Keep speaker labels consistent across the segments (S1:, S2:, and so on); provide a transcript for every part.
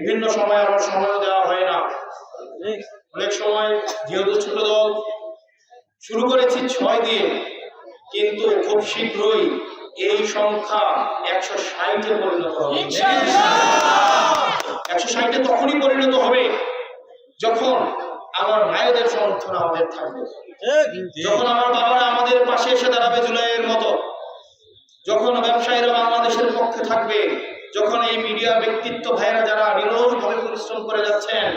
S1: বিভিন্ন সময় আমার সময় দেওয়া হয় না। অনেক সময় যেহেতু ছোট দল শুরু করেছি 6 দিয়ে, কিন্তু খুব শীঘ্রই এই সংখ্যা 160-এ পরিণত হবে। 160-এ তখনই পরিণত হবে যখন আমার ভাইদের সমর্থন আমাদের থাকবে, যখন আমার বাবারা আমাদের পাশে এসে দাঁড়াবে জুলাইয়ের মতো, যখন ব্যবসায়ীরা বাংলাদেশের পক্ষে থাকবে, যখন এই মিডিয়া ব্যক্তিত্ব ভাইয়েরা যারা নিরলসভাবে পরিশ্রম করে যাচ্ছেন,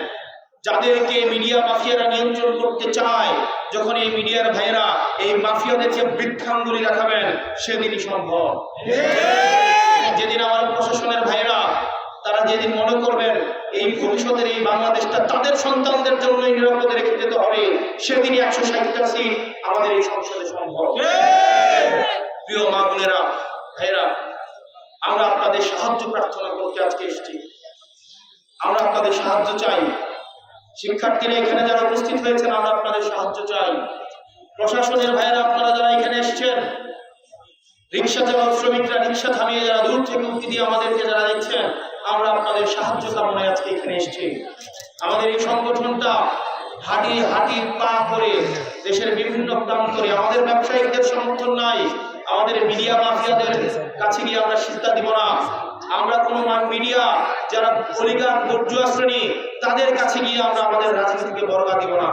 S1: যাদেরকে মিডিয়া মাফিয়ারা নিয়ন্ত্রণ করতে চায়, যখন এই মিডিয়ার ভাইয়েরা এই মাফিয়াদেরকে বৃদ্ধাঙ্গুলি দেখাবেন, সেদিনই সম্ভব। যেদিন আমার প্রশাসনের ভাইয়েরা তারা যেদিন মনে করবেন এই ভবিষ্যতের এই বাংলাদেশটা তাদের সন্তানদের জন্যই নিরাপদে রেখে যেতে হবে, সেদিনই 160টা সিট আমাদের এই সংসদে সম্ভব। প্রিয় মা বোনেরা, ভাইয়েরা, আমরা আপনাদের সাহায্য প্রার্থনা করতে আজকে এসেছি। আমরা আপনাদের সাহায্য চাই। শিক্ষার্থীরা এখানে যারা উপস্থিত হয়েছেন, আমরা আপনাদের সাহায্য চাই। প্রশাসনের ভাইয়েরা আপনারা যারা এখানে এসেছেন, রিক্সা চালক শ্রমিকরা রিক্সা থামিয়ে যারা দূর থেকে উঁকি দিয়ে আমাদেরকে যারা দেখছেন, আমরা আপনাদের সাহায্য কামনায় আজকে এখানে এসেছি। আমাদের এই সংগঠনটা হাঁটি হাঁটি পা করে দেশের বিভিন্ন প্রান্তরে, আমাদের ব্যবসায়িকদের সমর্থন নাই, আমাদের মিডিয়া মাফিয়াদের কাছে গিয়ে আমরা সিদ্ধা দিব না। আমরা কোনো মিডিয়া যারা অলিগার বর্জুয়া শ্রেণী, তাদের কাছে গিয়ে আমরা আমাদের রাজনীতিকে বর্গা দিব না।